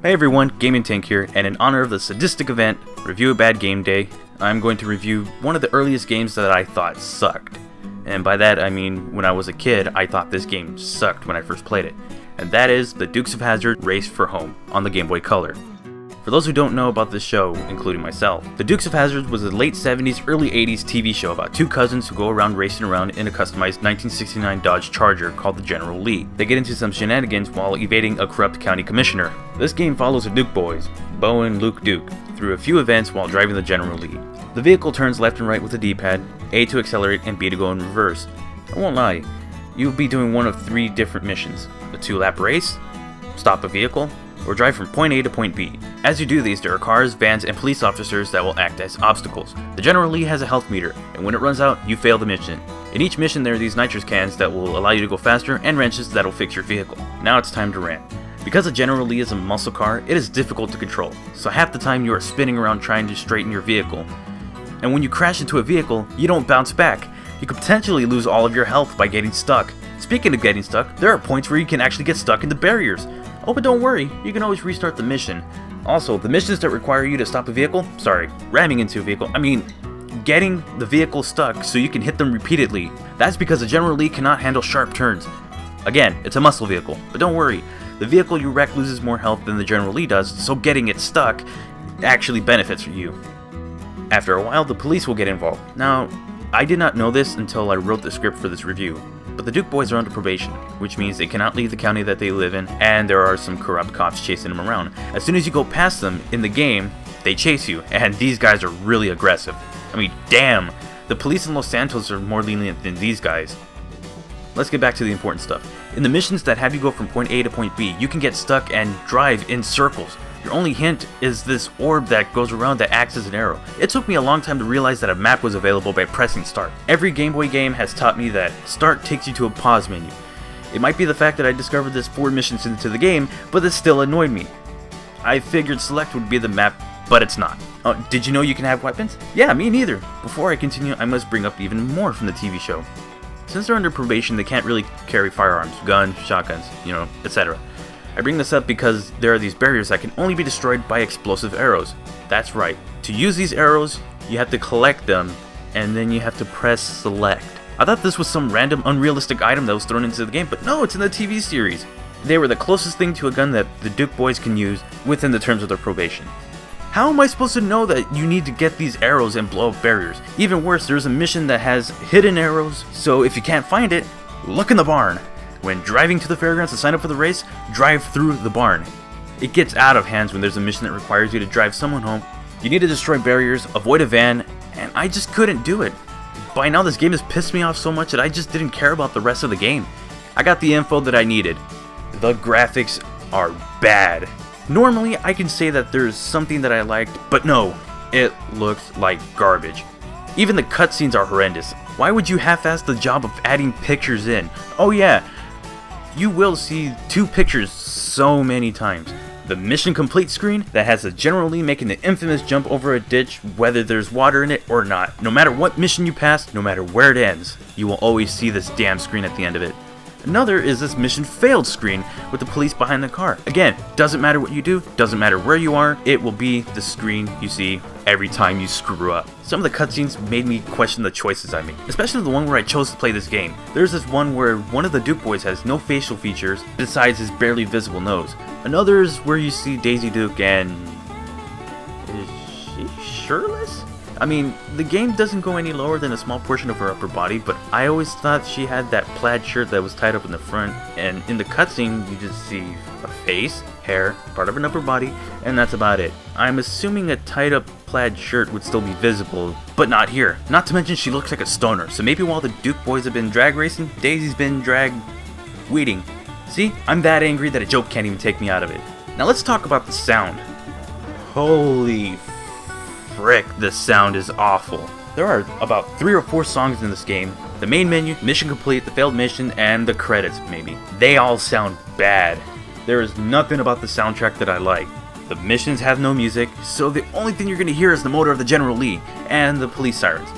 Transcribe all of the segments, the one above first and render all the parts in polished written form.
Hey everyone, GaminTank here, and in honor of the sadistic event, Review a Bad Game Day, I'm going to review one of the earliest games that I thought sucked. And by that I mean, when I was a kid, I thought this game sucked when I first played it. And that is the Dukes of Hazzard Race for Home on the Game Boy Color. For those who don't know about this show, including myself, the Dukes of Hazzard was a late 70s, early 80s TV show about two cousins who go around racing around in a customized 1969 Dodge Charger called the General Lee. They get into some shenanigans while evading a corrupt county commissioner. This game follows the Duke boys, Bo and Luke Duke, through a few events while driving the General Lee. The vehicle turns left and right with the D-pad, A to accelerate and B to go in reverse. I won't lie, you'll be doing one of three different missions: a 2-lap race, stop a vehicle, or drive from point A to point B. As you do these, there are cars, vans, and police officers that will act as obstacles. The General Lee has a health meter, and when it runs out, you fail the mission. In each mission there are these nitrous cans that will allow you to go faster, and wrenches that will fix your vehicle. Now it's time to rant. Because the General Lee is a muscle car, it is difficult to control, so half the time you are spinning around trying to straighten your vehicle. And when you crash into a vehicle, you don't bounce back. You could potentially lose all of your health by getting stuck. Speaking of getting stuck, there are points where you can actually get stuck into barriers. Oh, but don't worry, you can always restart the mission. Also, the missions that require you to stop a vehicle, ramming into a vehicle, getting the vehicle stuck so you can hit them repeatedly. That's because the General Lee cannot handle sharp turns. Again, it's a muscle vehicle, but don't worry, the vehicle you wreck loses more health than the General Lee does, so getting it stuck actually benefits you. After a while, the police will get involved. Now, I did not know this until I wrote the script for this review, but the Duke boys are under probation, which means they cannot leave the county that they live in, and there are some corrupt cops chasing them around. As soon as you go past them in the game, they chase you, and these guys are really aggressive. I mean, damn, the police in Los Santos are more lenient than these guys. Let's get back to the important stuff. In the missions that have you go from point A to point B, you can get stuck and drive in circles. Your only hint is this orb that goes around that acts as an arrow. It took me a long time to realize that a map was available by pressing start. Every Game Boy game has taught me that start takes you to a pause menu. It might be the fact that I discovered this 4 missions into the game, but this still annoyed me. I figured select would be the map, but it's not. Did you know you can have weapons? Yeah, me neither. Before I continue, I must bring up even more from the TV show. Since they're under probation, they can't really carry firearms, guns, shotguns, etc. I bring this up because there are these barriers that can only be destroyed by explosive arrows. That's right. To use these arrows, you have to collect them, and then you have to press select. I thought this was some random unrealistic item that was thrown into the game, but no, it's in the TV series. They were the closest thing to a gun that the Duke boys can use within the terms of their probation. How am I supposed to know that you need to get these arrows and blow up barriers? Even worse, there's a mission that has hidden arrows, so if you can't find it, look in the barn. When driving to the fairgrounds to sign up for the race, drive through the barn. It gets out of hands when there's a mission that requires you to drive someone home. You need to destroy barriers, avoid a van, and I just couldn't do it. By now this game has pissed me off so much that I just didn't care about the rest of the game. I got the info that I needed. The graphics are bad. Normally I can say that there's something that I liked, but no, it looks like garbage. Even the cutscenes are horrendous. Why would you half-ass the job of adding pictures in? Oh yeah, you will see 2 pictures so many times. The mission complete screen that has the General Lee making the infamous jump over a ditch whether there's water in it or not. No matter what mission you pass, no matter where it ends, you will always see this damn screen at the end of it. Another is this mission failed screen with the police behind the car. Again, doesn't matter what you do, doesn't matter where you are, it will be the screen you see every time you screw up. Some of the cutscenes made me question the choices I made, especially the one where I chose to play this game. There's this one where one of the Duke boys has no facial features besides his barely visible nose. Another is where you see Daisy Duke and... is she shirtless? I mean, the game doesn't go any lower than a small portion of her upper body, but I always thought she had that plaid shirt that was tied up in the front, and in the cutscene you just see a face, hair, part of an upper body, and that's about it. I'm assuming a tied up plaid shirt would still be visible, but not here. Not to mention she looks like a stoner, so maybe while the Duke boys have been drag racing, Daisy's been drag weeding. See, I'm that angry that a joke can't even take me out of it. Now let's talk about the sound. Holy frick, the sound is awful. There are about 3 or 4 songs in this game. The main menu, mission complete, the failed mission, and the credits maybe. They all sound bad. There is nothing about the soundtrack that I like. The missions have no music, so the only thing you're going to hear is the motor of the General Lee and the police sirens.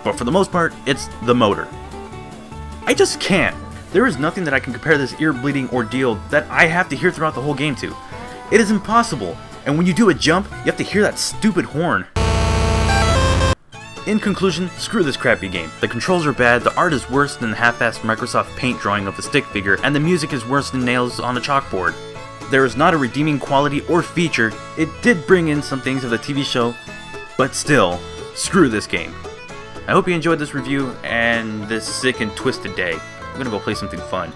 But for the most part, it's the motor. I just can't. There is nothing that I can compare this ear-bleeding ordeal that I have to hear throughout the whole game to. It is impossible, and when you do a jump, you have to hear that stupid horn. In conclusion, screw this crappy game. The controls are bad, the art is worse than the half-assed Microsoft Paint drawing of the stick figure, and the music is worse than nails on a chalkboard. There is not a redeeming quality or feature. It did bring in some things of the TV show, but still, screw this game. I hope you enjoyed this review and this sick and twisted day. I'm gonna go play something fun.